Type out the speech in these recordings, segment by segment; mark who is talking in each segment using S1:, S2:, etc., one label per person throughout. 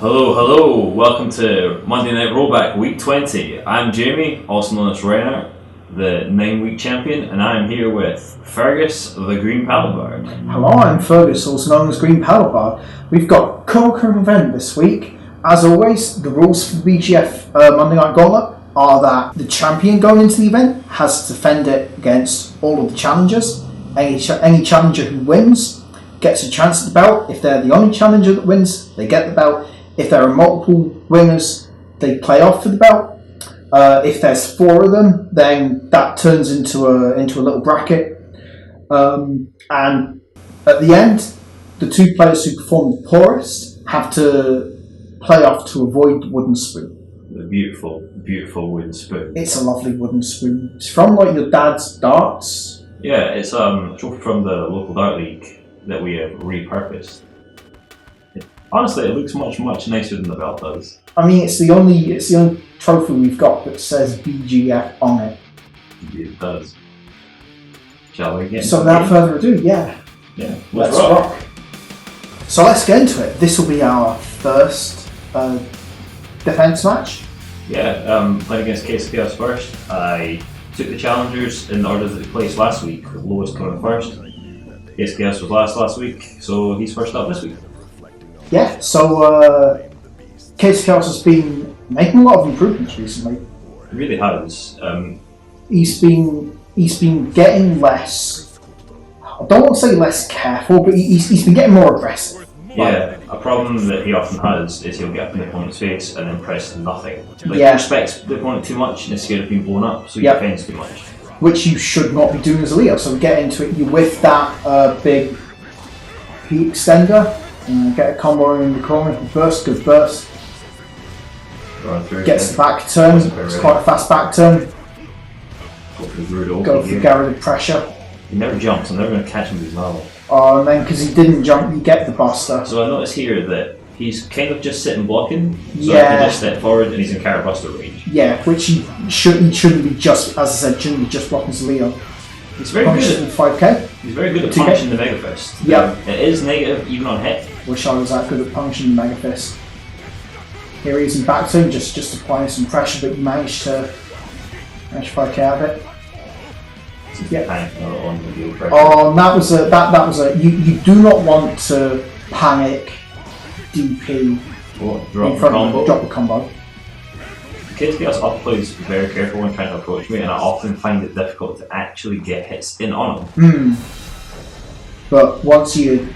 S1: Hello, hello, welcome to Monday Night Rollback Week 20. I'm Jamie, also known as Reinart, the 9-week champion, and I'm here with Fergus, the Green Palabard.
S2: Hello, I'm Fergus, also known as Green Palabard. We've got co-current event this week. As always, the rules for the BGF Monday Night Gauntlet are that the champion going into the event has to defend it against all of the challengers. Any challenger who wins gets a chance at the belt. If they're the only challenger that wins, they get the belt. If there are multiple winners, they play off for the belt. If there's 4 of them, then that turns into a little bracket. And at the end, the 2 players who perform the poorest have to play off to avoid the wooden spoon.
S1: The beautiful, beautiful wooden spoon.
S2: It's a lovely wooden spoon. It's from like your dad's darts.
S1: Yeah, it's a trophy from the local dart league that we have repurposed. Honestly, it looks much, much nicer than the belt does.
S2: I mean, it's the only trophy we've got that says BGF on it.
S1: Indeed it does. Shall we get
S2: So without further ado, yeah,
S1: let's
S2: rock. So let's get into it. This will be our first defense match.
S1: Yeah, playing against Case Chaos first. I took the challengers in the order that they placed last week, with lowest coming first. Case Chaos was last week, so he's first up this week.
S2: Yeah, so Case Chaos has been making a lot of improvements recently.
S1: He really has.
S2: He's been getting less. I don't want to say less careful, but he's been getting more aggressive.
S1: Yeah, a problem that he often has is he'll get up in the opponent's face and then press nothing. Like,
S2: Yeah.
S1: he respects the opponent too much and is scared of being blown up, so he defends too much.
S2: Which you should not be doing as a Leo. So we get into it. You with that big heat extender. Get a combo in the corner, burst, good burst. Gets the back turn, it's quite a fast back turn. Go for the Garrett pressure.
S1: He never jumps, I'm never going to catch him with his normal.
S2: Oh, and then because he didn't jump, you get the buster.
S1: So I notice here that he's kind of just sitting blocking, so he can just step forward and he's in carrot buster range.
S2: Yeah, which he shouldn't be just, as I said, shouldn't be just blocking as Leo.
S1: He's very good at
S2: 5k.
S1: He's very good at punching the Mega Fist.
S2: Yeah.
S1: It is negative even on hit.
S2: Wish I was that good at punching the Mega Fist. Here he is in back turn, just applying some pressure, but you managed to 5k out of it.
S1: Yeah.
S2: Oh, and that was a. You do not want to panic DP
S1: Drop the
S2: combo.
S1: Case Chaos plays very careful when trying to approach me, and I often find it difficult to actually get hits in on him.
S2: But once you,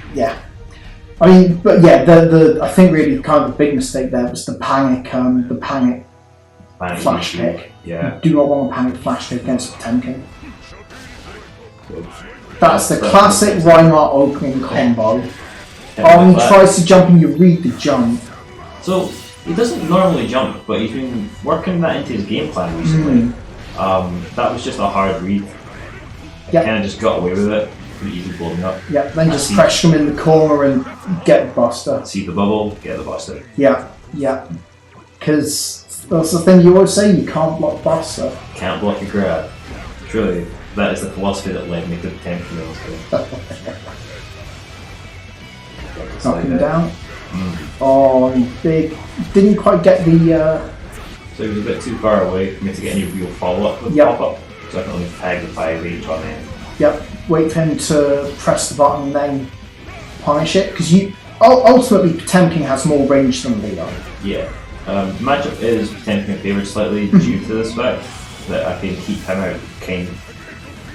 S2: I mean, but yeah, I think really kind of the big mistake there was the panic flash kick.
S1: Yeah.
S2: You do not want to panic flash kick against Potemkin. That's the classic Reinart opening combo. He tries to jump and you read the jump.
S1: So he doesn't normally jump, but he's been working that into his game plan recently. That was just a hard read. I kind of just got away with it. Pretty easy blowing up.
S2: Yeah, then just pressure him in the corner and get the buster.
S1: See the bubble, get the buster.
S2: Yeah. Because that's the thing you always say, you can't block buster.
S1: Can't block a grab. Truly, that is the philosophy that led me to the 10th
S2: Knock him down. Oh, big. Didn't quite get the.
S1: So he was a bit too far away for me to get any real follow up with pop up. So I can only tag the 5H on him.
S2: Yep. Wait for him to press the button and then punish it. Because ultimately Potemkin has more range than Leo.
S1: Yeah. Matchup is Potemkin favoured slightly due to this fact that I can keep him out kind of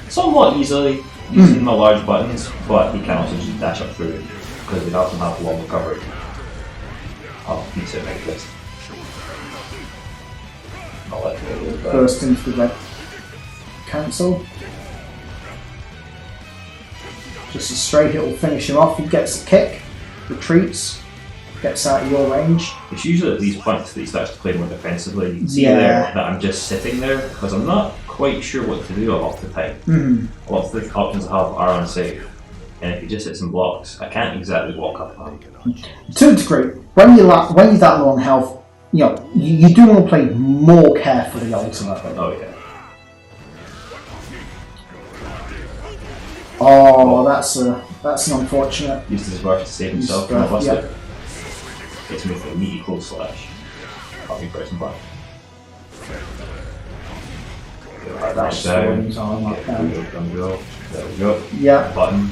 S1: somewhat easily using my large buttons, but he can also just dash up through because they often have long recovery. I'll beat it like this. I'll let it go.
S2: Burst into the red cancel. Just a straight hit will finish him off. He gets the kick, retreats, gets out of your range.
S1: It's usually at these points that he starts to play more defensively. You can see there that I'm just sitting there because I'm not quite sure what to do a lot of the time. A lot of the options I have are unsafe. And if he just hits some blocks, I can't exactly walk up on him.
S2: To a degree, when you're that low on health, you do want to play more carefully ultimately.
S1: Oh yeah.
S2: Oh, that's an unfortunate.
S1: Used his burst to save himself from a buster. gets me with a meaty close slash. I'll be pressing button.
S2: That's
S1: down.
S2: his arm like that.
S1: There we go.
S2: Yeah.
S1: Button.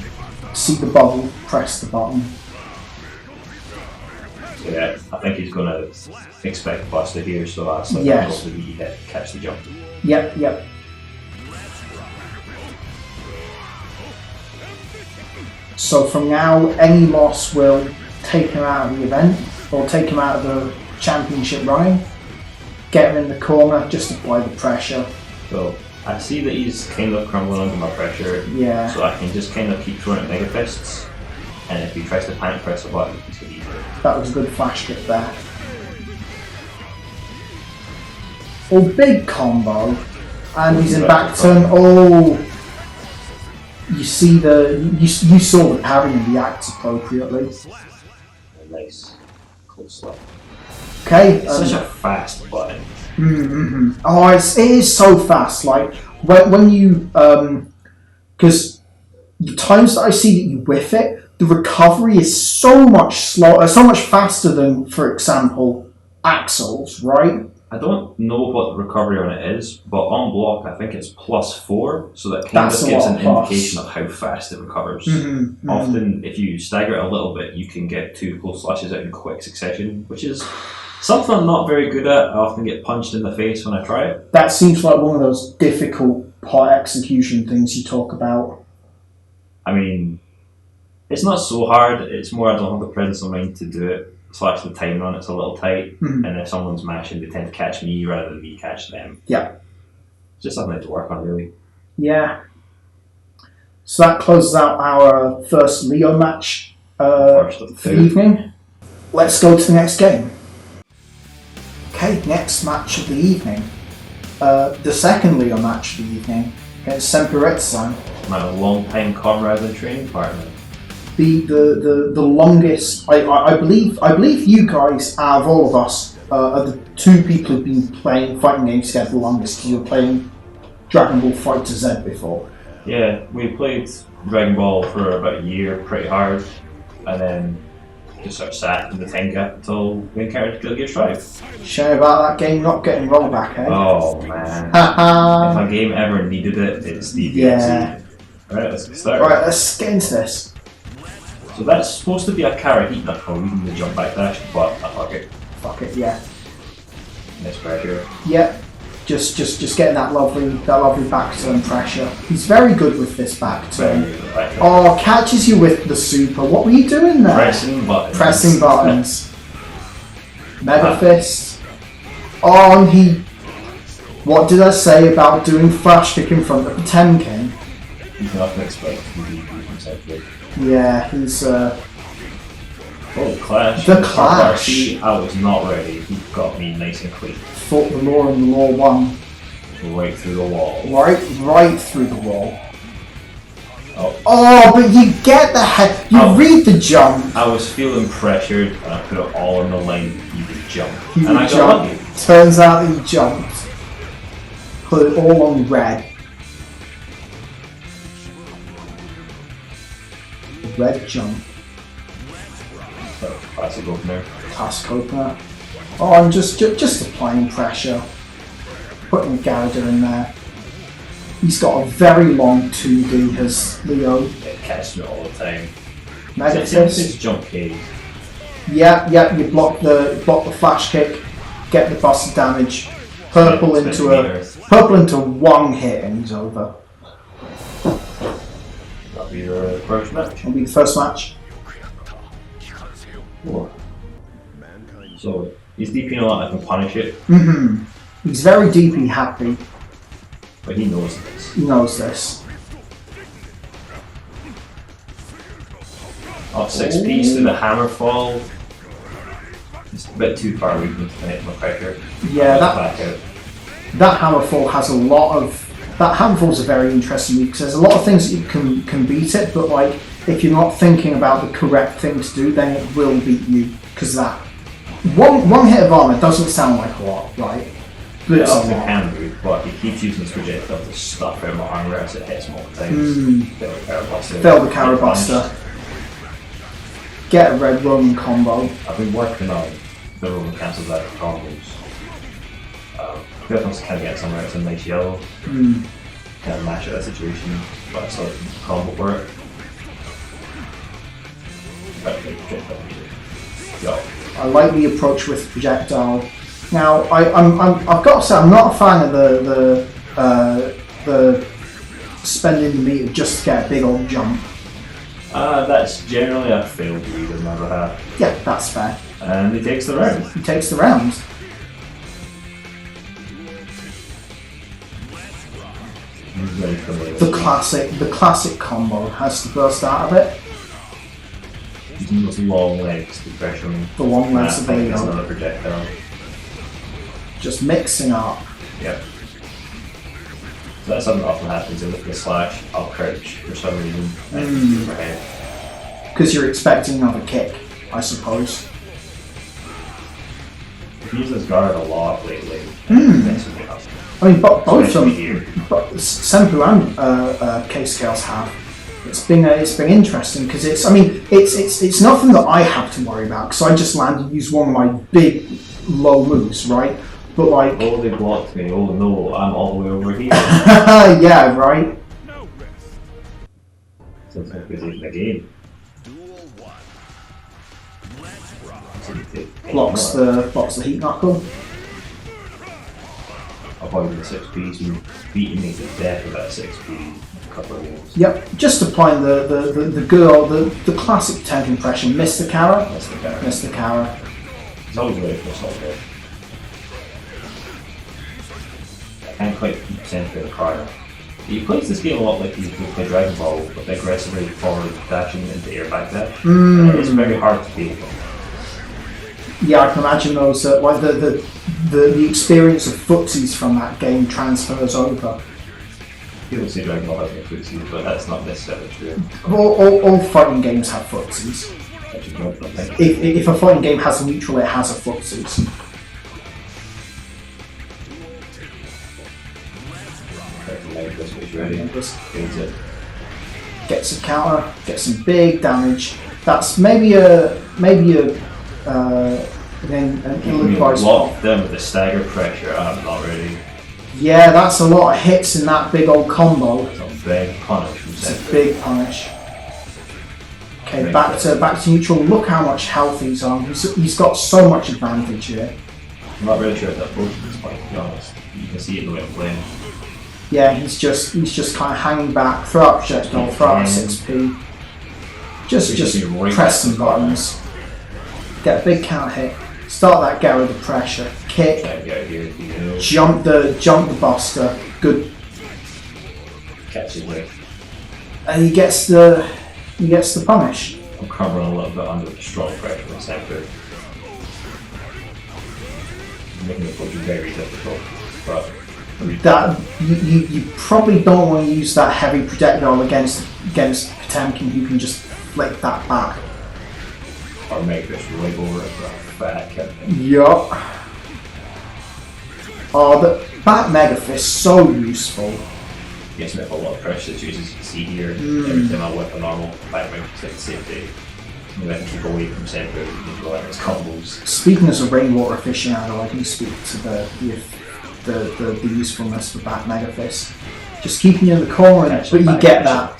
S2: See the bubble, press the button.
S1: Yeah, I think he's going to expect Buster here, so that's like
S2: yes.
S1: the meaty hit, catch the jump.
S2: Yep, yep. So from now, any loss will take him out of the event, or take him out of the championship running. Get him in the corner, just apply the pressure.
S1: So I see that he's kind of crumbling under my pressure,
S2: yeah.
S1: So I can just kind of keep throwing at Mega Fists, and if he tries to panic press the button, he's going to eat it.
S2: That was a good flash kick there. Oh, big combo. And he's in back turn. Oh, you see you saw the parry and reacts appropriately.
S1: Nice, close slap.
S2: Okay.
S1: It's such a fast button.
S2: Oh, it is so fast. Like when you because the times that I see that you whiff it, the recovery is so much slower, so much faster than, for example, Axel's, right?
S1: I don't know what the recovery on it is, but on block I think it's +4, so that kind of gives an indication of how fast it recovers. Often, if you stagger it a little bit, you can get 2 close slashes out in quick succession, which is something I'm not very good at. I often get punched in the face when I try it.
S2: That seems like one of those difficult pot execution things you talk about.
S1: I mean, it's not so hard, it's more I don't have the presence of mind to do it. Slash the timing on it's a little tight, and if someone's mashing, they tend to catch me rather than me catch them.
S2: Yeah.
S1: It's just something to work on, really.
S2: Yeah. So that closes out our first Leo match for the evening. Let's go to the next game. Okay, next match of the evening. The second Leo match of the evening against Senpuu.
S1: My long-time comrade and training partner.
S2: The longest, I believe you guys, out of all of us, are the 2 people who've been playing fighting games together the longest, because you were playing Dragon Ball Fighter Z before.
S1: Yeah, we played Dragon Ball for about a year, pretty hard, and then just sort of sat in the time gap until we encountered Guilty Gear Strive.
S2: Shame about that game not getting Rollback, eh?
S1: Oh man. If a game ever needed it, it's the
S2: yeah.
S1: Alright, let's get started.
S2: Right, let's get into this.
S1: So that's supposed to be a Kara heat knuckle using the jump back dash, but fuck it.
S2: Fuck it, yeah.
S1: Nice pressure.
S2: Yep. Just getting that lovely back turn pressure. He's very good with this back turn. Oh, catches you with the super. What were you doing there?
S1: Pressing buttons.
S2: Pressing buttons. Mega Fist. Oh, and he... What did I say about doing flash kick in front of the Temkin?
S1: He's not going to expect to be himself.
S2: Yeah, he's
S1: Oh, Clash.
S2: The Clash.
S1: I was not ready. He got me nice and quick.
S2: Fought the law and the law won.
S1: Right through the wall.
S2: Right through the wall.
S1: Oh,
S2: but you get the head. You read the jump.
S1: I was feeling pressured and I put it all on the line. You would jump.
S2: He
S1: and
S2: would
S1: I
S2: jump.
S1: got lucky.
S2: Turns out he jumped. Put it all on red. Red jump.
S1: So, classic opener.
S2: Classic opener. Oh, I'm just applying pressure. Putting Gallagher in there. He's got a very long 2D, has Leo.
S1: It catches me all the time.
S2: Mega
S1: Since
S2: Fist.
S1: it's jump cage.
S2: Yeah, you block the flash kick, get the busted damage. Purple into one hit and he's over.
S1: That'll be your first match.
S2: It'll be the first match.
S1: Whoa. So he's DPing a lot, I can punish it.
S2: He's very deeply happy.
S1: But he knows this.
S2: He knows this.
S1: Up 6 to the hammer fall. It's a bit too far weak to hit my pressure.
S2: Yeah,
S1: back out.
S2: That hammerfall has a lot of. That hammerfall's a very interesting week because there's a lot of things that you can beat it, but like if you're not thinking about the correct thing to do, then it will beat you because that one hit of armor doesn't sound like a lot, right? But
S1: It
S2: it's a
S1: often
S2: lot.
S1: can be, but he keeps using his projectile to stuff out my armor as it hits multiple times.
S2: Fail the Carabuster. get a red Roman combo.
S1: I've been working on the Roman cancels out combos. Good ones to kind of get somewhere. It's a nice yellow. Kind of match that situation, but it's like combo for it.
S2: I like the approach with projectile. Now, I've got to say, I'm not a fan of the spending the meter just to get a big old jump.
S1: That's generally a failed read I've never had.
S2: Yeah, that's fair.
S1: And he takes the round.
S2: He takes the round.
S1: Very familiar.
S2: The classic combo has to burst out of it.
S1: Using those long legs to pressure him.
S2: The long legs of
S1: That's another projectile.
S2: Just mixing up.
S1: Yep. So that's something that often happens. With the slash, I'll crouch for some reason and overhead.
S2: Because you're expecting another kick, I suppose.
S1: He uses guard a lot lately.
S2: I mean, both of them, Senpuu and K-Scales have. It's been interesting because it's nothing that I have to worry about because I just land and use one of my big low moves, right? But like,
S1: oh, they blocked me. Oh no, I'm all the way over here.
S2: yeah, right.
S1: Sounds like he's in the game.
S2: Blocks the heat knuckle.
S1: I'll probably the 6P, so you've beaten me to death with that 6P a couple of games.
S2: Yep, just applying the good old, the classic tank impression. Mr. Kara. Mr. Kara.
S1: He's always ready for a assault there. I can't quite keep Senpuu the cryo. He plays this game a lot like he would play Dragon Ball, but aggressively forward dashing into air back dash. It's very hard to deal with.
S2: Yeah, I can imagine those, like the experience of footsies from that game transfers over.
S1: People say Dragon Ball has no footsies, but that's not necessarily true.
S2: All fighting games have footsies. If a fighting game has a neutral, it has a footsies. Gets a counter, gets some big damage. That's maybe a ill-advised
S1: locked them with the stagger pressure. I'm not ready.
S2: Yeah, that's a lot of hits in that big old combo.
S1: It's a big punish from Senpuu.
S2: It's a big punish. Okay, back to neutral. Look how much health he's on. He's got so much advantage here.
S1: I'm not really sure if that approach at this point, to be honest. You can see it in the way I'm playing.
S2: Yeah, he's just kind of hanging back. Throw up projectile, throw up 6P. Just press some buttons. Get a big count hit. Start that get rid of the pressure. Kick. Jump the buster. Good.
S1: Catches me.
S2: And he gets the punish.
S1: I'm covering a little bit under the strong pressure from Senpuu. Making the approach very difficult, but
S2: that you probably don't want to use that heavy projectile against Potemkin, who can just flick that back.
S1: Or make this right over it back.
S2: Yup. Oh, the back Mega Fist, so useful.
S1: Gets me up a lot of pressure situations, as you can see here. Every time I whip a normal back Mega Fist, same day. Maybe I can keep away from Senpuu and go out his combos.
S2: Speaking as a rainwater aficionado, I can speak to the usefulness of back Mega Fist. Just keeping you in the corner, but you get that.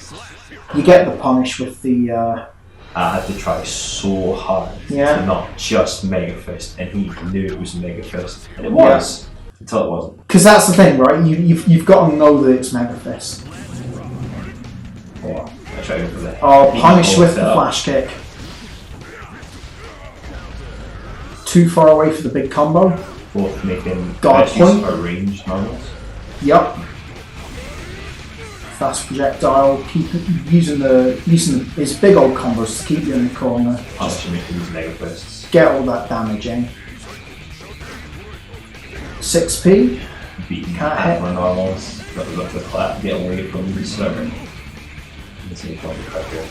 S2: You get the punish with the.
S1: I had to try so hard to not just Mega Fist, and he knew it was Mega Fist, and it was until it wasn't. Because
S2: that's the thing, right? You've got to know that it's Mega Fist.
S1: Oh, I tried for that.
S2: Oh, punish with the flash kick. Too far away for the big combo.
S1: Both making
S2: guard point
S1: or range normals.
S2: Yup. Fast projectile, using his big old combos to keep you in the corner.
S1: Punish and making these Mega Fists.
S2: Get all that damage in. 6P.
S1: Beating half my normals. Got to look at the clap, get away from the server. Let's see if I can cut here.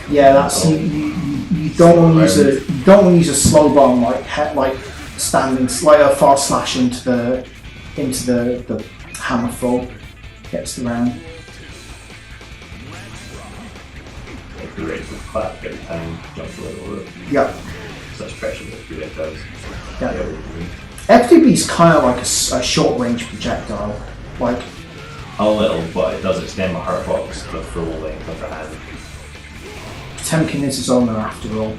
S2: Yeah, that's you don't want to use a slow bomb like standing like a fast slash into the hammer full. Gets the round.
S1: back every time he jumps over it.
S2: Yeah.
S1: Such pressure that it does.
S2: Yeah.
S1: Yeah,
S2: FTB's kind of like a short range projectile. Like,
S1: a little, but it does extend my hurt box the full length of the hand.
S2: Potemkin is his owner after all.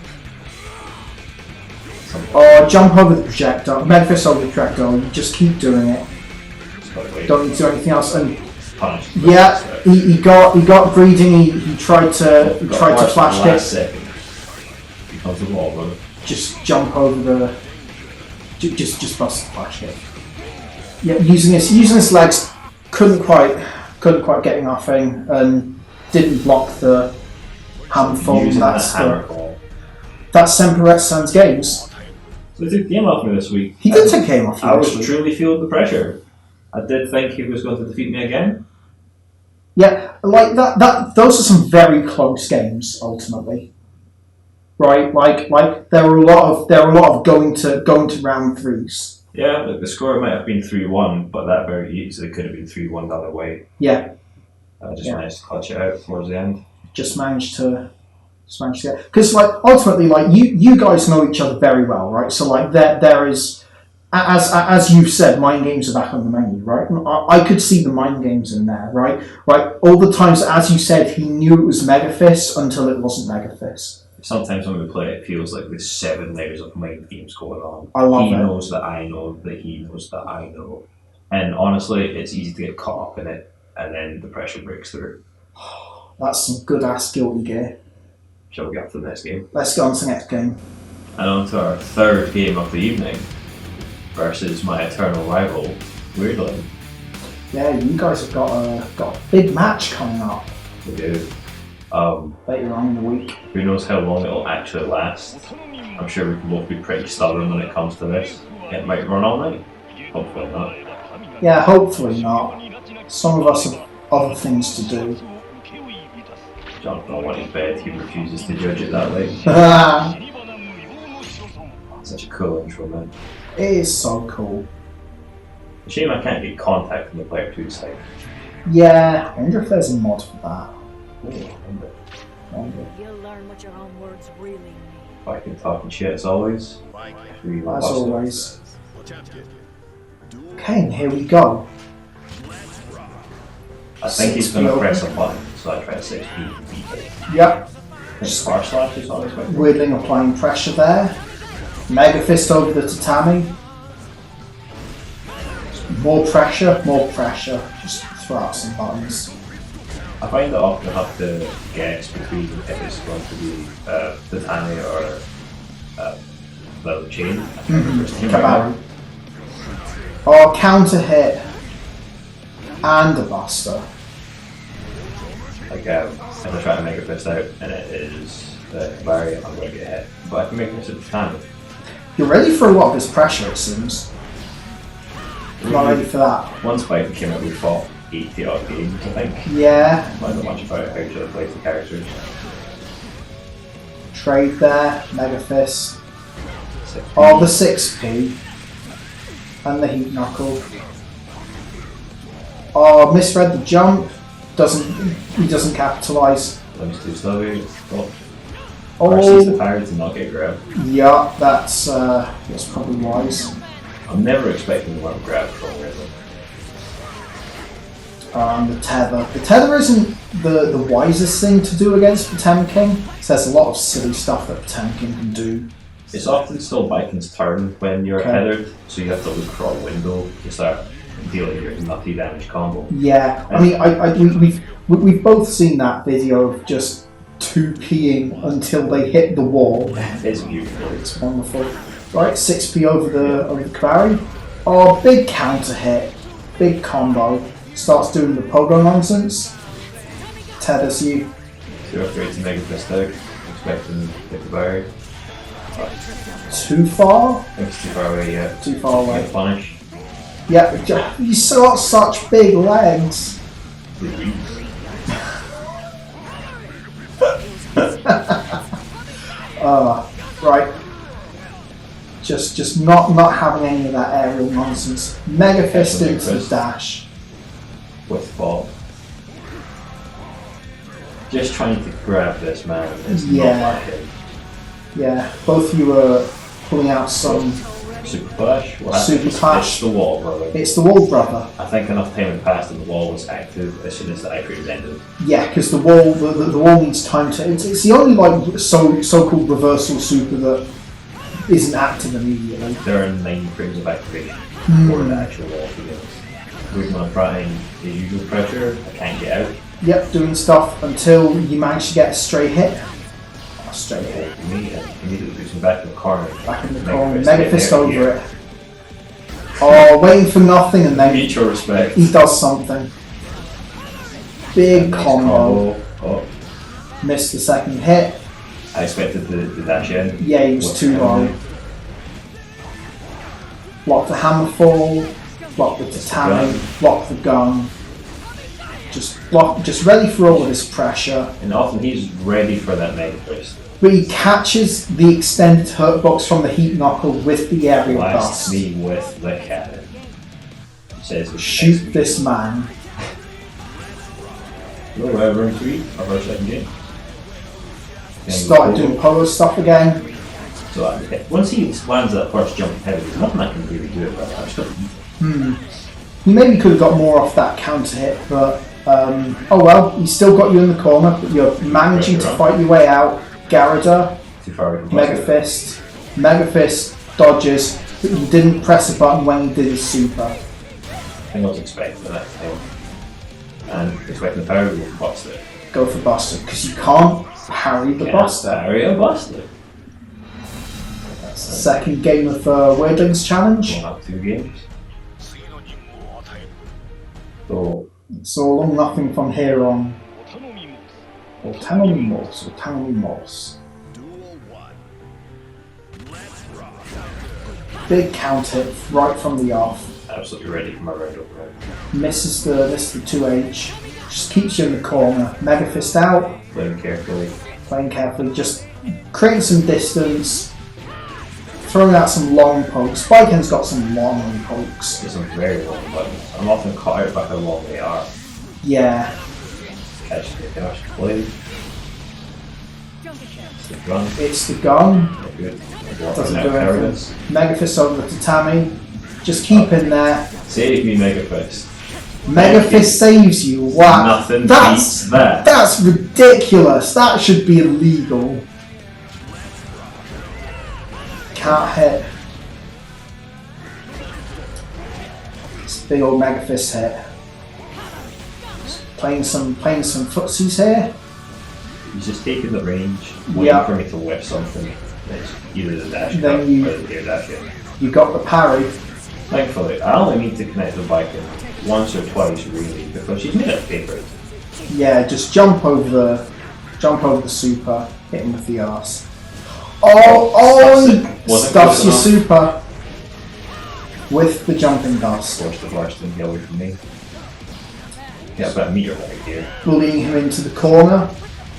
S2: Or jump over the projectile, Memphis over the projectile, you just keep doing it. Don't need to do anything else. And
S1: Punch.
S2: yeah, he got breeding, he tried to flash kick.
S1: Becomes the wall, brother.
S2: Just jump over the just bust the flash kick. Yeah, using his legs, couldn't quite get enough thing and didn't block the handful. That's Senpuu San's games.
S1: So he took the game off me this week.
S2: He did take game off you.
S1: I was truly feeling the pressure. I did think he was going to defeat me again.
S2: Yeah, like that. Those are some very close games ultimately, right? Like there were a lot of going to round threes.
S1: Yeah, like the score might have been 3-1, but that very easily could have been 3-1 the other way.
S2: Yeah,
S1: I just managed to clutch it out towards the end.
S2: Just managed to get, because like ultimately, like you guys know each other very well, right? So like there is. As you said, mind games are back on the menu, right? I could see the mind games in there, right? Right, all the times, as you said, he knew it was Megafist until it wasn't Megafist.
S1: Sometimes when we play, it feels like there's 7 layers of mind games going on.
S2: I love
S1: he
S2: it.
S1: knows that I know that he knows that I know, and honestly, it's easy to get caught up in it, and then the pressure breaks through.
S2: That's some good ass guilty gear.
S1: Shall we get up to the next game?
S2: Let's go on to the next game.
S1: And on to our third game of the evening. Versus my eternal rival, Weirdling.
S2: Yeah, you guys have got a big match coming up.
S1: We do.
S2: Later on in the week.
S1: Who knows how long it'll actually last? I'm sure we can both be pretty stubborn when it comes to this. It might run all night. Hopefully not.
S2: Yeah, hopefully not. Some of us have other things to do.
S1: Jonathan will want his bed, he refuses to judge it that late. Such a cool intro, man.
S2: It is so cool.
S1: Shame I can't get contact from the player 2 side.
S2: Yeah, I wonder if there's a mod for that.
S3: You'll learn what your own words really mean.
S1: Back in talking shit as always.
S2: As always. Okay, and here we go.
S1: I think he's going to press a button, so I try to say beat.
S2: Yep.
S1: Just far slash is always my
S2: Weirdling applying pressure there. Mega Fist over the tatami. More pressure. Just throw out some buttons.
S1: I find that often I have to guess between if it's going to be tatami or the chain.
S2: Kabari. Or counter hit and a buster.
S1: Like if I try to make a fist out and it is Kabari, I'm going to get hit. But I can make this at tatami.
S2: You're ready for a lot of this pressure, it seems. Not ready for that.
S1: One spike came out, we fought 80 odd games, I think.
S2: Yeah.
S1: I don't know much about how each other plays the characters.
S2: Trade there, Mega Fist. Oh, the 6p. And the Heat Knuckle. Oh, misread the jump. He doesn't capitalise.
S1: Lim's too slowly.
S2: Oh,
S1: sees the power to not get grabbed.
S2: Yeah, that's probably wise.
S1: I'm never expecting the one grab from Weirdling.
S2: The tether. The tether isn't the wisest thing to do against Potemkin. So there's a lot of silly stuff that Potemkin can do.
S1: It's often still Viking's turn when you're tethered, so you have to look for a window to start dealing your nutty damage combo.
S2: Yeah, I mean, we've both seen that video of just 2ping until they hit the wall.
S1: It's beautiful.
S2: It's wonderful. Right, 6p over the Kabari. Oh, big counter hit, big combo. Starts doing the pogo nonsense. Tethers you.
S1: So you're afraid to make a fist out, expecting to hit the barrier.
S2: Too far?
S1: I think it's too far away, yeah.
S2: Too far away.
S1: Get punish.
S2: Yeah, you still got such big legs. Right. Just not having any of that aerial nonsense. Mega Fist into the dash.
S1: With ball. Just trying to grab this man is
S2: Yeah.
S1: not working.
S2: Yeah, both of you are pulling out some
S1: Super Clash? What
S2: Super
S1: happened?
S2: Clash.
S1: It's the wall, brother.
S2: It's the wall, brother.
S1: I think enough time had passed and the wall was active as soon as the ice was ended.
S2: Yeah, because the wall needs time to. It's the only like so-called reversal super that isn't active immediately.
S1: There are 9 frames of activation for the actual wall to go. Moving on applying the usual pressure, I can't get out.
S2: Yep, doing stuff until you manage to get a stray hit. A stray hit.
S1: For me, and immediately pushing back in the corner.
S2: Back in the
S1: Mega
S2: corner.
S1: Fist
S2: Mega
S1: right
S2: Fist
S1: there,
S2: over
S1: here.
S2: it. Oh, waiting for nothing and then
S1: Mutual respect.
S2: he does something. Big combo.
S1: Oh,
S2: Missed the second hit.
S1: I expected the dash in.
S2: Yeah, he was
S1: What's
S2: too
S1: happening?
S2: long. Block the hammer fall. Block the tatami. Block the gun. Just ready for all of this pressure.
S1: And often he's ready for that Mega Fist.
S2: But he catches the extended hurt box from the heat knuckle with the aerial
S1: Blasts
S2: blast.
S1: me with the cannon. Says
S2: Shoot this man.
S1: Hello, round 3 of our second game.
S2: Started doing polo stuff again.
S1: So once he lands that first jump heavy, there's nothing I can really do about that. I just got to eat it.
S2: He maybe could have got more off that counter hit, but oh well, he's still got you in the corner, but you're managing to
S1: Pressure on.
S2: fight your way out. Garada,
S1: Too far away from
S2: Mega Fist dodges, but you didn't press a button when he did his super.
S1: I think I was expecting that time. And expecting the power will bust it.
S2: Go for Buster, because you can't parry the Buster.
S1: Area busted.
S2: Second game of Weirdling's challenge.
S1: We'll have 2 games. So,
S2: So long nothing from here on. Autonomous. Big count hit right from the off.
S1: absolutely ready for my round up round.
S2: Misses the 2H. Just keeps you in the corner. Mega Fist out.
S1: Playing carefully.
S2: Playing carefully. Just creating some distance. Throwing out some long pokes. Spikehand's got some long pokes.
S1: There's some very long buttons. I'm often caught out by how long they are.
S2: Yeah.
S1: Catch the dash play. It's the gun.
S2: It's the gun.
S1: Not good.
S2: Doesn't do anything. Mega Fist over the tatami. Just keep in there.
S1: Save me, Mega Fist.
S2: Mega Fist saves you. Wow.
S1: Nothing beats that.
S2: That's ridiculous. That should be illegal. Can't hit. It's a big old Mega Fist hit. Just playing some footsies here.
S1: He's just taking the range, waiting
S2: Yeah.
S1: for me to whip something. It's either the dash
S2: Then
S1: cut
S2: you-
S1: or the air dash in.
S2: You got the parry.
S1: Thankfully, I only need to connect the bike in once or twice really, because she's made of paper.
S2: Yeah, just jump over the super, hit him with the arse. Oh, he
S1: Wasn't
S2: stuffs
S1: close
S2: your
S1: enough.
S2: super with the jumping dust,
S1: Forced the burst and get away from me. Yeah, about a meter right here.
S2: bullying him into the corner.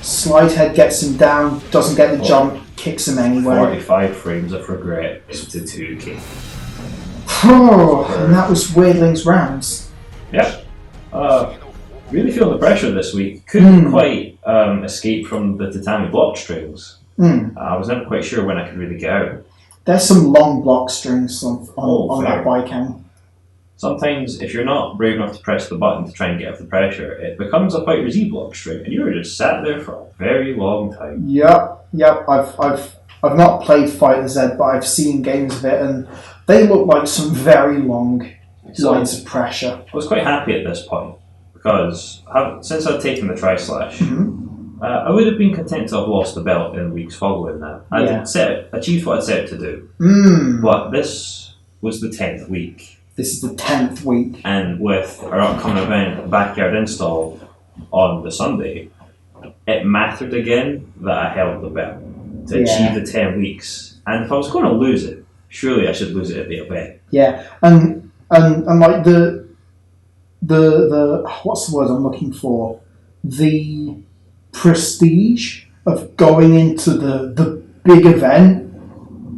S2: Slide head gets him down, doesn't get the jump, kicks him anyway.
S1: 45 frames of regret into 2k.
S2: And that was Weirdling's rounds.
S1: Yep. Really feeling the pressure this week. Couldn't quite escape from the tatami block strings. I was never quite sure when I could really get out.
S2: There's some long block strings on
S1: fair.
S2: that bike end.
S1: Sometimes, if you're not brave enough to press the button to try and get off the pressure, it becomes a fighter Z block string, and you were just sat there for a very long time.
S2: Yep. I've not played Fighter Z, but I've seen games of it, and they look like some very long
S1: So-
S2: lines of pressure.
S1: I was quite happy at this point, because since I'd taken the tri-slash, I would have been content to have lost the belt in weeks following that.
S2: Yeah.
S1: I'd achieved what I'd set to do, but this was the 10th week.
S2: This is the 10th week.
S1: And with our upcoming event, Backyard Install, on the Sunday, it mattered again that I held the belt to achieve the 10 weeks. And if I was going to lose it, surely I should lose it at the event.
S2: Yeah, and like the what's the word I'm looking for? The prestige of going into the big event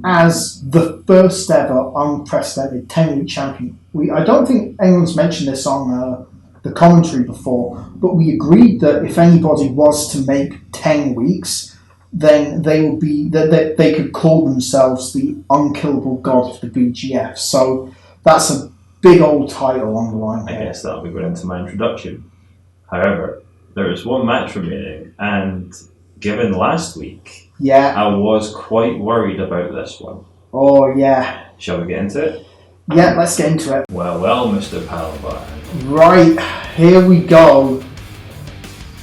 S2: as the first ever unprecedented 10-week champion. I don't think anyone's mentioned this on the commentary before, but we agreed that if anybody was to make 10 weeks, then they would be that they could call themselves the unkillable god of the BGF. So that's a big old title on the line
S1: I
S2: here.
S1: guess that'll be going into my introduction. However, there is one match remaining, and given last week,
S2: Yeah.
S1: I was quite worried about this one.
S2: Oh yeah.
S1: Shall we get into it?
S2: Yeah, let's get into it.
S1: Well, Mr. Palabot.
S2: Right, here we go.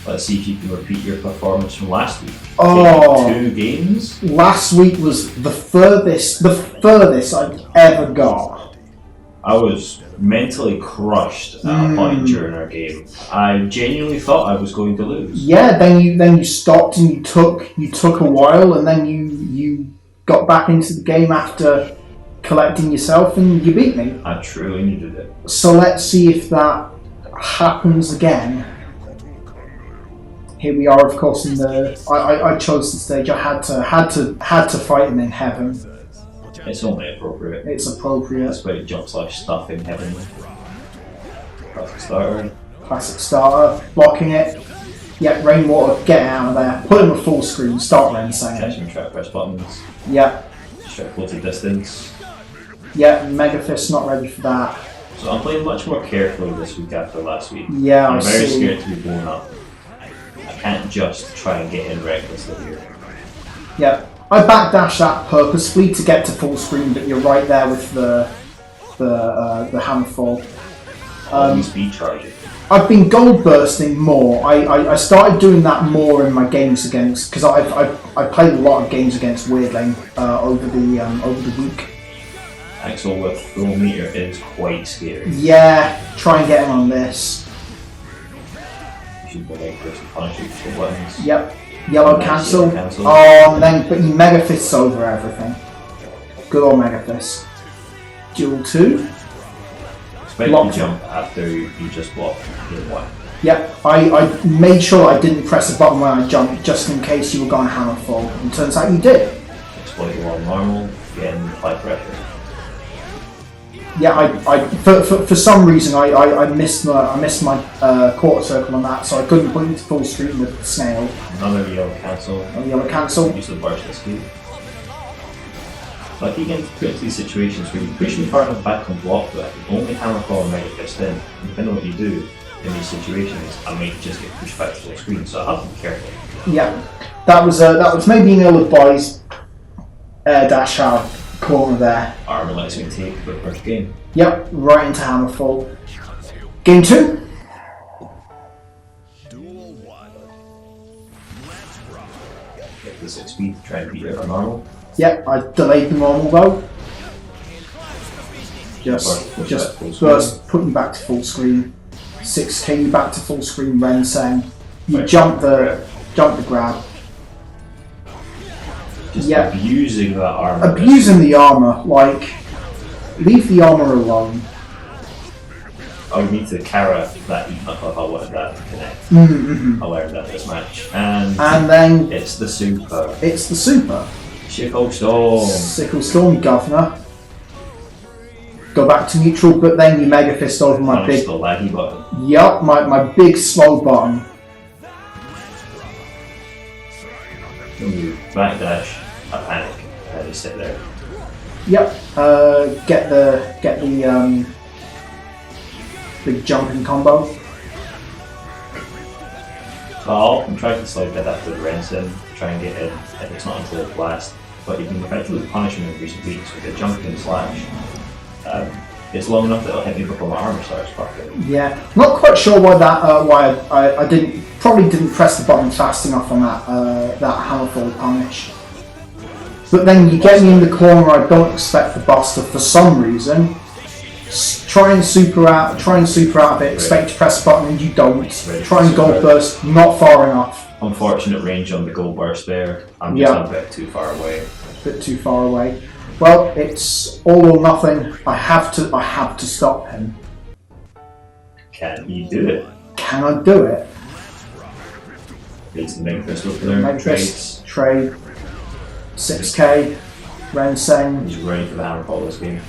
S1: Let's see if you can repeat your performance from last week.
S2: Oh.
S1: Taking 2 games.
S2: Last week was the furthest I'd ever got.
S1: I was mentally crushed at a point during our game. I genuinely thought I was going to lose.
S2: Yeah, then you stopped and you took a while, and then you got back into the game after collecting yourself, and you beat me.
S1: I truly needed it.
S2: So let's see if that happens again. Here we are, of course, in the. I chose the stage. I had to fight him in heaven.
S1: It's only appropriate.
S2: It's appropriate.
S1: That's why jump slash stuff in heaven. Classic starter.
S2: Classic starter, blocking it. Yep, Rainwater, get out of there. Put him a full screen. Start Rensang.
S1: Catch him, try to press buttons.
S2: Yep.
S1: Straight floaty distance.
S2: Yep, Mega Fist not ready for that.
S1: So I'm playing much more carefully this week after last week.
S2: Yeah,
S1: I'm very
S2: see.
S1: scared to be blown up. I can't just try and get in recklessly here.
S2: Yep. I backdash that purposefully to get to full screen, but you're right there with the handful.
S1: Speed charging.
S2: I've been gold bursting more. I started doing that more in my games against, because I played a lot of games against Weirdling over the week.
S1: Axel with full meter is quite scary.
S2: Yeah, try and get him on this.
S1: You should be like this and punish you for buttons.
S2: Yep. Yellow
S1: Nice,
S2: cancel.
S1: yellow cancel.
S2: Oh, and then but you Mega Fists over everything. Good old Mega Fist. Duel 2.
S1: Expect
S2: Locked.
S1: you jump after you just block in one.
S2: Yep, I made sure I didn't press a button when I jumped, just in case you were going to hammer fall. And turns out you did.
S1: Exploit the wall normal, getting high pressure.
S2: Yeah, for some reason I missed my quarter circle on that, so I couldn't put into full screen with the snail.
S1: Another yellow cancel.
S2: Yellow cancel.
S1: Use the burst escape. Like you get put into these situations where you push me far enough back and block that, you only hammer call and Mega Fist in. And depending on what you do in these situations, I might just get pushed back to full screen, so I have to be careful.
S2: Yeah, that was maybe an ill-advised dash out corner there.
S1: Armor lets me take for the first game.
S2: Yep, right into Hammerfall. Game 2.
S1: Get the 6 speed, try and beat it on normal.
S2: Yep, I delayed the normal though. Just first put you back to full screen. 6k you back to full screen Renseng. You jump the grab.
S1: Just
S2: Yeah.
S1: abusing that armor.
S2: Abusing the armor, like leave the armor alone.
S1: I would need to Kara that eat up if I wanted that to connect. I learned that this match. And
S2: then
S1: it's the super.
S2: it's the super.
S1: Sickle Storm.
S2: Sickle Storm Governor. Go back to neutral, but then you Mega Fist over my
S1: Punish
S2: big.
S1: the laggy button.
S2: Yup, my big slow button.
S1: When you backdash, I panic. I just sit there.
S2: Yep. Get the big jumping combo.
S1: So I'll often try to slide that after the Rensen, try and get in if it's not until the blast. But you can effectively punish me in recent weeks with a jumping slash. It's long enough that it'll hit me before my armor starts popping.
S2: Yeah. Not quite sure why that. Why I probably didn't press the button fast enough on that Hammerfall punish. But then you get me in the corner. I don't expect the Buster for some reason. Try and super out of it. Expect to press the button and you don't. Try and gold burst, not far enough.
S1: Unfortunate range on the gold burst there. I'm just a bit too far away.
S2: A bit too far away. Well, it's all or nothing. I have to stop him.
S1: Can you do it?
S2: Can I do it?
S1: It's the Mega Fist over there.
S2: Mega
S1: Trades.
S2: Fist, trade. 6k. Renseng.
S1: He's ready for the hammer call this game.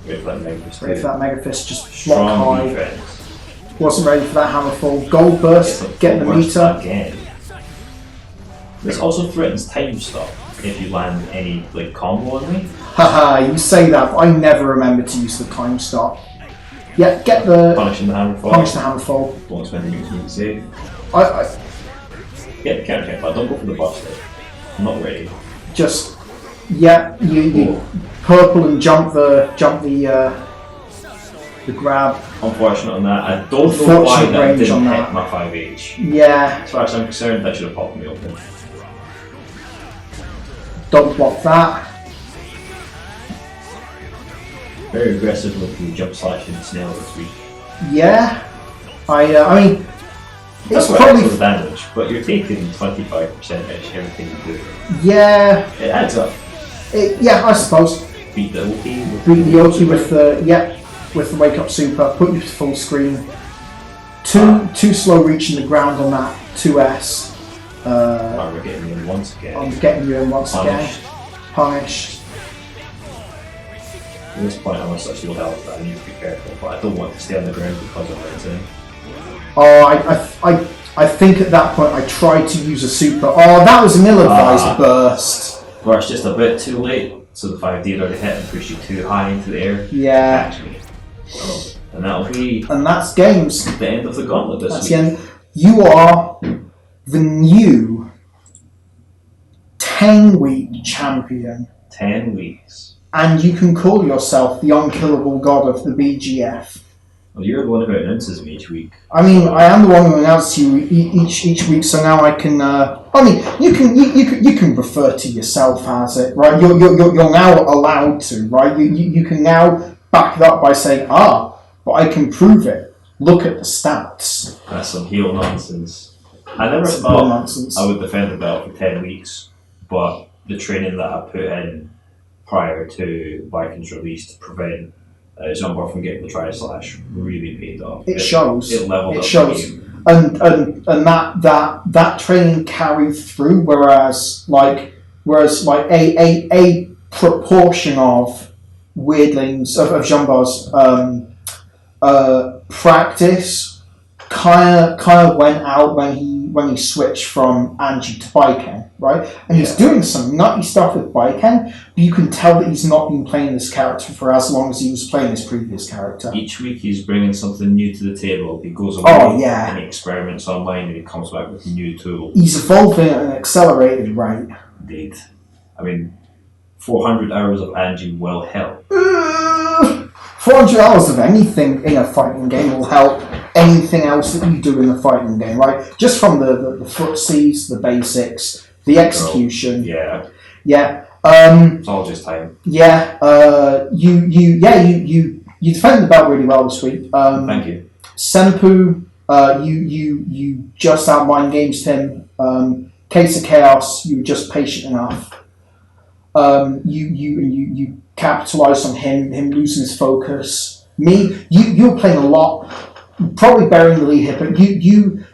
S1: Wait for that Mega Fist.
S2: Wait for that Mega Fist, just block
S1: Strong
S2: high.
S1: defense.
S2: Wasn't ready for that hammerfall. Gold burst, get the meter.
S1: Again. This also threatens time stop if you land any like combo on me.
S2: Haha, you say that, but I never remember to use the time stop. Yeah, get the...
S1: Punishing the hammerfall.
S2: Punish the hammerfall.
S1: Don't spend the movement to save.
S2: I
S1: Get the counter check, but don't go for the burst. I'm not ready.
S2: just... Yeah, you purple and jump the grab.
S1: Unfortunate on that. I don't know why that
S2: range
S1: didn't
S2: on
S1: hit
S2: that.
S1: my 5H.
S2: Yeah,
S1: As far as I'm concerned, that should have popped me open.
S2: don't block that.
S1: Very aggressive with the jump slash and snail this week.
S2: Yeah, I mean,
S1: That's
S2: it's
S1: what
S2: probably
S1: extra damage, but you're taking 25% each everything you do.
S2: yeah,
S1: It adds up.
S2: yeah. I suppose
S1: Beat the OP.
S2: beat the ulti with the with the wake up super. Put you to full screen. Too slow reaching the ground on that 2S.
S1: We're getting you in once again.
S2: I'm getting you in once again. Punished.
S1: At this point, I'm on such low health that I need to be careful, but I don't want to stay on the ground because of renting.
S2: Oh, I think at that point I tried to use a super. Oh, that was an ill-advised burst.
S1: Burst just a bit too late, so the 5D had already hit and pushed you too high into the air.
S2: Yeah.
S1: Catch me. And that'll be
S2: And that's games.
S1: the end of the gauntlet this
S2: That's
S1: week.
S2: the end. You are the new 10-week champion.
S1: 10 weeks.
S2: And you can call yourself the unkillable god of the BGF.
S1: Well, you're the one who announces them each week.
S2: I mean, I am the one who announces you each week, so now I can. I mean, you can refer to yourself as it, right? You're now allowed to, right? You can now back it up by saying, but I can prove it. Look at the stats.
S1: That's some heel nonsense. I never
S2: That's
S1: thought
S2: nonsense.
S1: I would defend the belt for 10 weeks, but the training that I put in prior to Vikings release to prevent Zumbar from getting the tri-slash really paid off.
S2: It shows.
S1: It leveled up
S2: shows.
S1: the game.
S2: And that training carried through, whereas a proportion of Weirdlings of Jumbar's practice kind of went out when he switched from Angie to Baiken, right? And he's doing some nutty stuff with Baiken, but you can tell that he's not been playing this character for as long as he was playing his previous character.
S1: Each week he's bringing something new to the table. He goes away and he experiments online and he comes back with new tools.
S2: He's evolving at an accelerated rate.
S1: Indeed. I mean, 400 hours of Angie will help.
S2: 400 hours of anything in a fighting game will help anything else that you do in a fighting game, right? Just from the footsies, the basics, the execution.
S1: Yeah.
S2: Yeah.
S1: It's all just time.
S2: Yeah. You defended the belt really well this week.
S1: Thank you.
S2: Senpuu, you just outmined games him. Case of Chaos, you were just patient enough. You capitalised on him losing his focus. Me, you were playing a lot, probably burying the lead here, but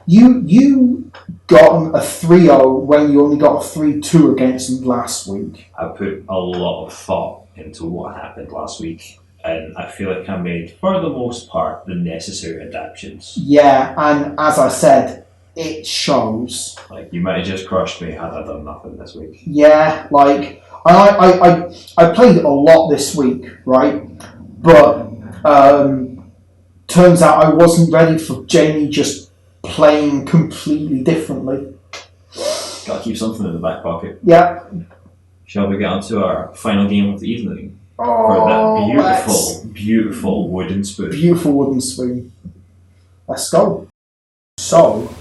S2: you got a 3-0 when you only got a 3-2 against him last week.
S1: I put a lot of thought into what happened last week, and I feel like I made, for the most part, the necessary adaptations.
S2: Yeah, and as I said, it shows.
S1: Like, you might have just crushed me had I done nothing this week.
S2: Yeah, like I played a lot this week, right? But turns out I wasn't ready for Jamie just playing completely differently.
S1: Gotta keep something in the back pocket.
S2: Yeah.
S1: Shall we get on to our final game of the evening? For
S2: Oh,
S1: that beautiful wooden spoon.
S2: beautiful wooden spoon. Let's go. So,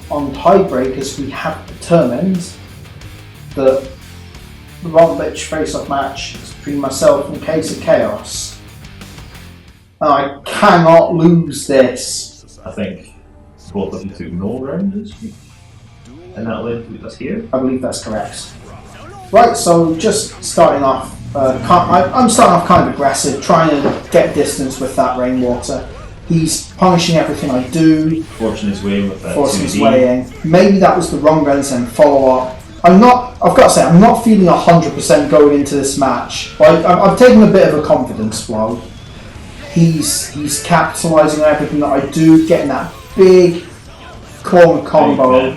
S2: on tiebreakers, we have determined that the Rollback face-off match is between myself and Case of Chaos. And I cannot lose this.
S1: I think both of you took no round this week. And that led to us here.
S2: I believe that's correct. Right, so just starting off, I'm starting off kind of aggressive, trying to get distance with that rainwater. He's punishing everything I do,
S1: Forcing his way with that
S2: forcing his
S1: 2D.
S2: way in. Maybe that was the wrong Renzen follow-up. I've got to say, I'm not feeling 100% going into this match. Like, I've taken a bit of a confidence blow. He's capitalising on everything that I do, getting that big corner combo.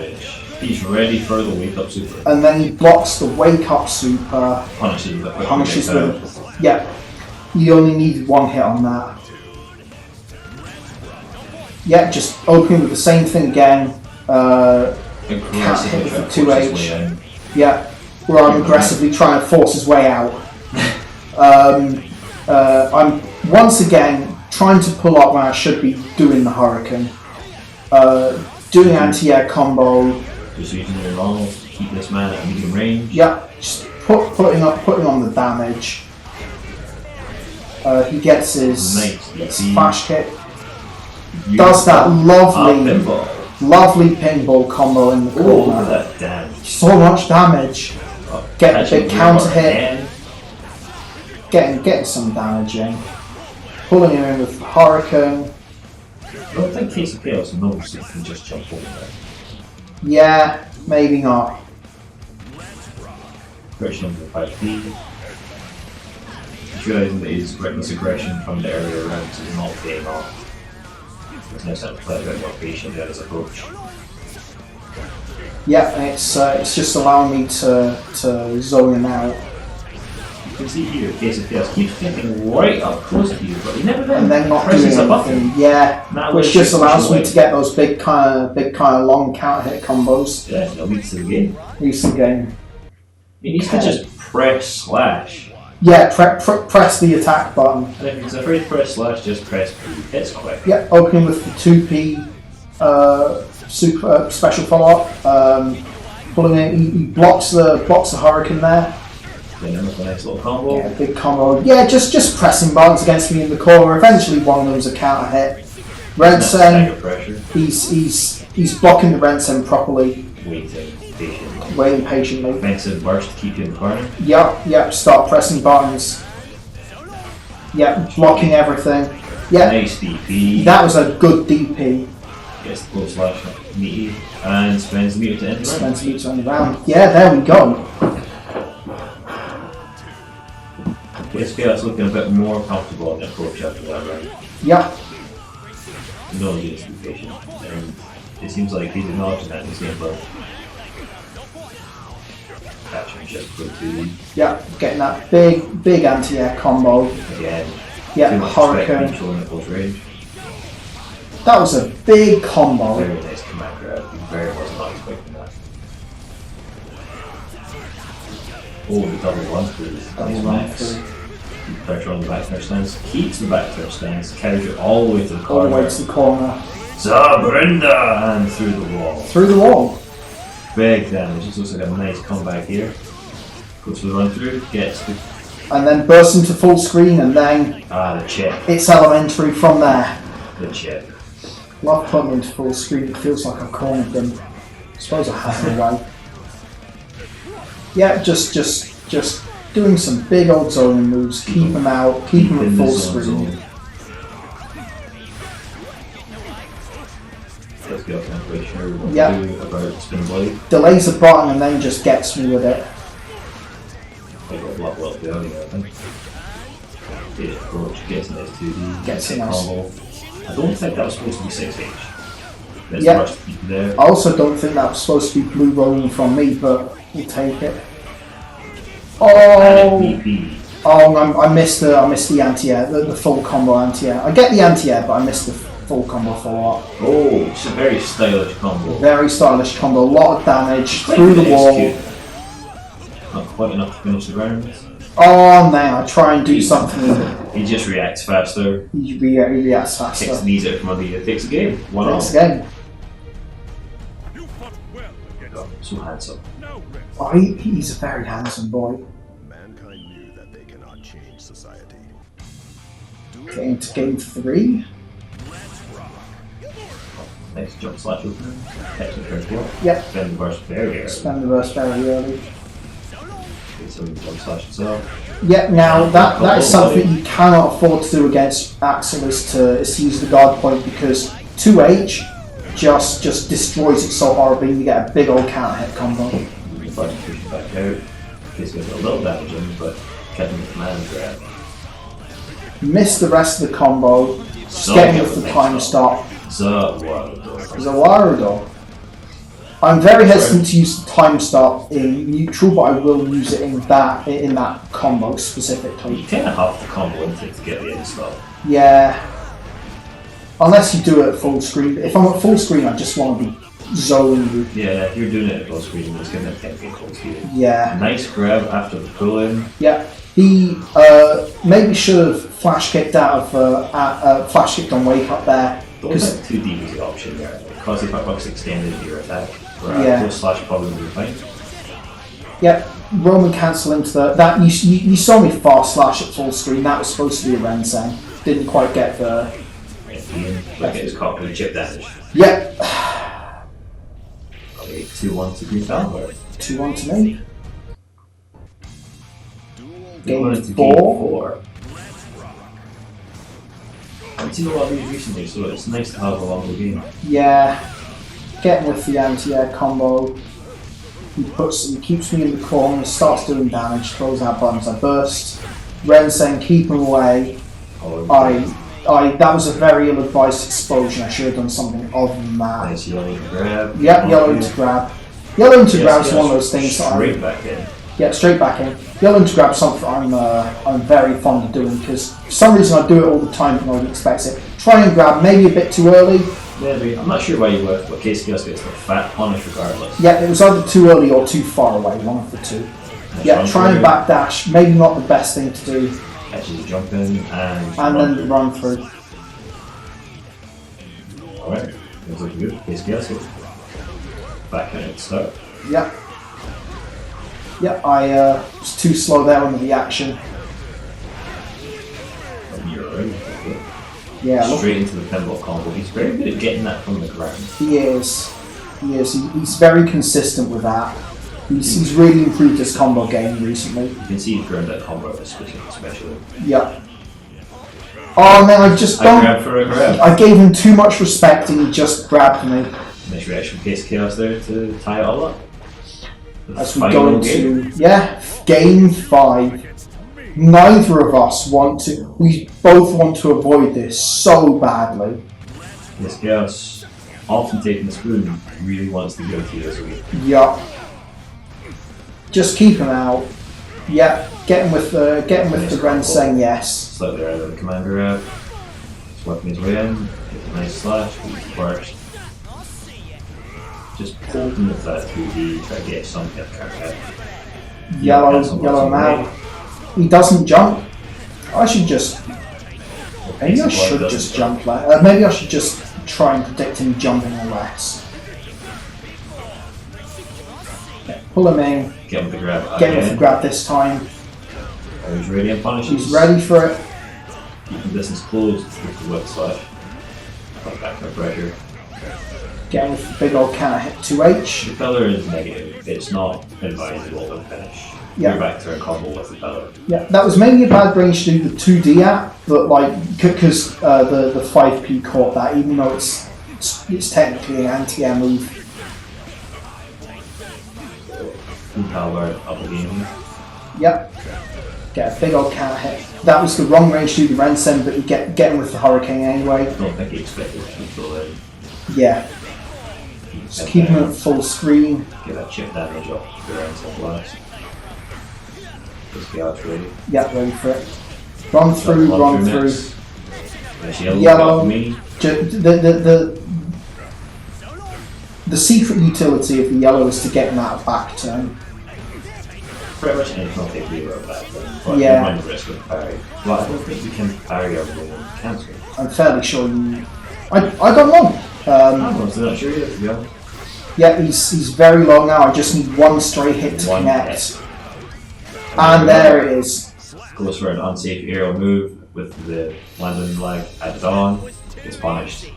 S1: He's ready for the wake up super.
S2: And then he blocks the wake up super.
S1: Punishes
S2: with. Yeah. You only need one hit on that. Yeah, just opening with the same thing again. Can't hit with the 2H. Yeah, where I'm aggressively trying to force his way out. I'm once again trying to pull up when I should be doing the Hurricane. Doing anti-air combo.
S1: Just using your normals to keep this man at medium range.
S2: Yeah, just putting on the damage. He gets his flash kick. Does that lovely pinball combo in the corner.
S1: That damage.
S2: So much damage. Get a big counter hit. Getting some damage in. Pulling him in with the Hurricane.
S1: I don't think Case of Chaos knows he can just jump over there.
S2: Yeah, maybe not.
S1: Aggression on the 5D. He's realising that his reckless aggression from the earlier rounds is not paying off. He's now starting to play a bit more patient in his approach.
S2: Yeah, and it's just allowing me to zone him out.
S1: You can see here, Case of Chaos keeps getting right up close to you, but he never
S2: and then not doing anything. Yeah, which just allows me to get those big kind of long counter hit combos.
S1: Yeah, no leads to the game.
S2: Leads to the game.
S1: He needs to just press slash.
S2: Yeah, press the attack button.
S1: And if he's afraid to press slash, just press P. It's quick.
S2: Yeah, opening with the 2P super special follow up. Pulling it, he blocks the Hurricane there.
S1: Then with a nice little combo.
S2: Yeah, big combo. Yeah, just pressing buttons against me in the corner. Eventually, one of them's a counter hit. Rensen, he's blocking the Rensen properly. Waiting patiently.
S1: Offensive burst to keep you in the corner.
S2: Yep. Start pressing buttons. Yep, blocking everything. Yep.
S1: Nice DP.
S2: That was a good DP.
S1: Gets the close slash meaty and spends the meter to end the round.
S2: Spends the meter on the round. Yeah, there we go.
S1: It's looking a bit more comfortable on the approach after that round.
S2: Yeah.
S1: No needs to be patient. And it seems like he's acknowledging that in his game, but catching just good to.
S2: Yeah, getting that big anti-air combo.
S1: Again.
S2: Yeah, Hurricane.
S1: Showing at close range.
S2: That was a big combo.
S1: Very nice command grab. He very was not expecting that. Oh, the double run through.
S2: Double run through.
S1: Pressure on the back third stance, keeps the back third stance, carries it all the way to the corner.
S2: All the way to the corner.
S1: Zabrinda! And through the wall.
S2: Through the wall.
S1: Big damage. This looks like a nice comeback here. Goes for the run through, gets the.
S2: And then bursts into full screen, and then.
S1: The chip.
S2: It's elementary from there.
S1: The chip.
S2: Love putting into full screen, it feels like I've cornered them. I suppose I have in a way. Yeah, just doing some big old zoning moves, keep them out, keep them at full screen.
S1: Let's get up and make sure what
S2: yeah.
S1: to do about spin blade.
S2: Delays the button and then just gets me with it.
S1: I got a lot well to earlier, I think. Good approach, gets nice 2D,
S2: gets a
S1: nice combo. I don't think that was supposed to be 6H. There's
S2: yeah.
S1: the first keep there.
S2: I also don't think that was supposed to be blue rolling from me, but we'll take it. Oh, I missed the anti-air, the full combo anti-air. I get the anti-air, but I missed the full combo follow-up.
S1: Oh, it's a very stylish combo.
S2: Very stylish combo, a lot of damage through the wall.
S1: Not quite enough to finish the round.
S2: Oh man, I try and do something.
S1: He just reacts faster.
S2: He reacts faster.
S1: Takes the knees out from under you, takes the game.
S2: Takes the game.
S1: Oh, so handsome.
S2: Oh, he's a very handsome boy.
S4: Mankind knew that they cannot change society.
S2: Getting to game 3.
S1: Nice jump slash opener. Catch the first block.
S2: Yep.
S1: Spend the burst very early.
S2: Spend the burst very early.
S1: Get some jump slash itself.
S2: Yep, now that is something you cannot afford to do against Axel is to use the guard point because 2H just destroys it so horribly you get a big old counter hit combo.
S1: Button pushing back out. He's got a little damage in, but kept him with command grab.
S2: Missed the rest of the combo. Just getting with the time stop. Zawarudo. I'm very hesitant to use the time stop in neutral, but I will use it in that combo specifically.
S1: You kind of have to combo into it to get the end stop.
S2: Yeah. Unless you do it at full screen. If I'm at full screen, I just want to be zoning you.
S1: Yeah, if you're doing it at full screen, it's going to take a close to you.
S2: Yeah.
S1: Nice grab after the pull in.
S2: Yeah. He maybe should have flash kicked out of flash kicked on wake up there.
S1: Because 2D was the option there. Because if I extended your attack,
S2: yeah.
S1: Close slash probably would be fine.
S2: Yep, Roman cancel into that. You saw me fast slash at full screen. That was supposed to be a Renseng. Didn't quite get the.
S1: Like it was caught with chip damage.
S2: Yep.
S1: Okay, 2-1 to Green Falcon.
S2: 2-1 to me.
S1: Game 4. I've seen a lot of these recently, so it's nice to have a longer game.
S2: Yeah. Getting with the anti-air combo. He keeps me in the corner, starts doing damage, throws out buttons. I burst. Renseng, keep him away. That was a very ill-advised explosion. I should have done something other than that.
S1: Nice yellow to grab.
S2: Yep, yellow to grab. Yellow to grab is one of those things that
S1: straight back in.
S2: Yeah, straight back in. Yellow to grab something I'm very fond of doing because for some reason I do it all the time and nobody expects it. Try and grab maybe a bit too early.
S1: Maybe. I'm not sure why you were, but Case Chaos gets the fat punish regardless.
S2: Yeah, it was either too early or too far away, one of the two. Yeah, try and backdash, maybe not the best thing to do.
S1: Actually jump in and
S2: then run through.
S1: Alright, looks looking good. Case Chaos here. Back in at the start.
S2: Yep. Yep, I was too slow there on the reaction.
S1: You're right.
S2: Yeah,
S1: straight into the pinball combo. He's very good at getting that from the ground.
S2: He is. He's very consistent with that. He's really improved his combo game recently.
S1: You can see he's grown that combo especially.
S2: Yep. Oh man, I just don't.
S1: Grab for a grab.
S2: I gave him too much respect and he just grabbed me.
S1: Nice reaction from Case Chaos there to tie it all up.
S2: As we go into game 5. Neither of us want to. We both want to avoid this so badly.
S1: Case Chaos, often taking the spoon, really wants to go to you this week.
S2: Yup. Just keep him out. Yep. Get him with the Renseng. Yes.
S1: Slightly out of the command grab. He's working his way in. Get a nice slash. Burst. Just holding with that 2D, try to get some hit card.
S2: Yellow now. He doesn't jump. I should just. Maybe I should just jump less. Maybe I should just try and predict him jumping or less. Yeah, pull him in.
S1: Get him to grab.
S2: Get him with the grab this time.
S1: Oh, he's ready and punishes.
S2: He's ready for it.
S1: Keeping distance closed with the whip slash. Put back no pressure.
S2: Get him with the big old counter hit 2H.
S1: The pillar is negative. It's not advisable to finish.
S2: Yeah.
S1: You're back to a combo with the pillar.
S2: Yeah, that was mainly a bad range to do the 2D at, but like because the 5P caught that, even though it's technically an anti-air move.
S1: Power up the game.
S2: Yep. Get a big old counter hit. That was the wrong range to do the Renseng, but you get him with the Hurricane anyway.
S1: I don't think he expected to go in.
S2: Yeah. Just keep him at full screen.
S1: Get that chip damage off the Renseng last. Just be out ready.
S2: Yep, ready for it. Run through.
S1: Yellow.
S2: The secret utility of the yellow is to get him out of back turn.
S1: Pretty much anything will take you out back turn. But
S2: yeah.
S1: You run the risk of parry. Well, I don't think you can parry a rolling cancel.
S2: I'm fairly sure you. I don't know.
S1: I'm not sure either, to be honest.
S2: Yeah, he's very low now. I just need one straight hit to connect. And there it is.
S1: Goes for an unsafe aerial move with the landing leg at dawn. Gets punished.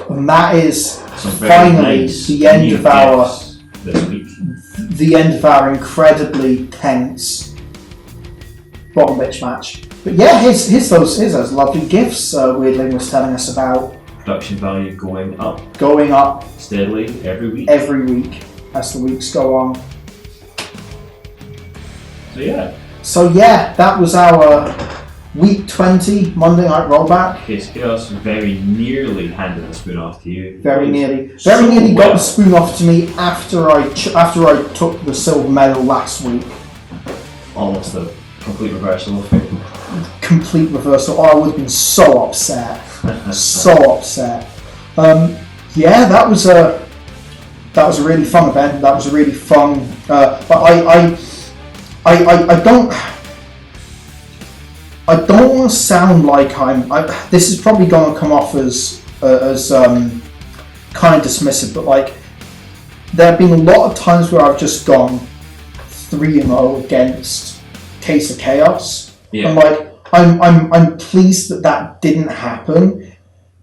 S2: And that is
S1: finally
S2: nice the end of our
S1: this week.
S2: The end of our incredibly tense Bottonbiichi match. But yeah, here's those lovely gifts Weirdling was telling us about.
S1: Production value going up.
S2: Going up
S1: steadily every week.
S2: Every week as the weeks go on.
S1: So yeah.
S2: So yeah, that was our Week 20, Monday Night Rollback.
S1: Case Chaos very nearly handed the spoon off to you.
S2: Very nearly
S1: well.
S2: got the spoon off to me after I took the silver medal last week.
S1: Almost a complete reversal of fate.
S2: Complete reversal. Oh, I would have been so upset. So upset. Yeah, that was a really fun event. That was a really fun. But I don't want to sound like this is probably going to come off as kind of dismissive, but like there have been a lot of times where I've just gone 3-0 against Case of Chaos.
S1: Yeah.
S2: And like I'm pleased that didn't happen.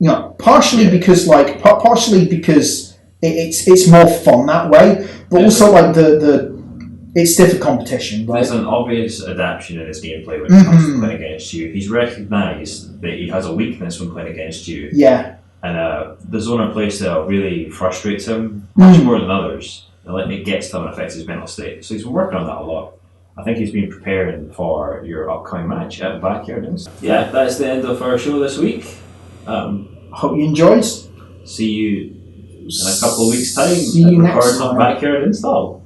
S2: You know, partially because it's more fun that way, but also like the it's different competition, right?
S1: There's an obvious adaptation in his gameplay when it comes to playing against you. He's recognised that he has a weakness when playing against you.
S2: Yeah.
S1: And the zoner playstyle really frustrates him much more than others. And it gets to him and affects his mental state. So he's been working on that a lot. I think he's been preparing for your upcoming match at Backyard. Yeah, that's the end of our show this week.
S2: Hope you enjoyed.
S1: See you in a couple of weeks' time.
S2: See you next
S1: time. Backyard install.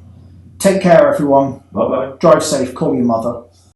S2: Take care, everyone.
S1: Bye bye.
S2: Drive safe. Call your mother.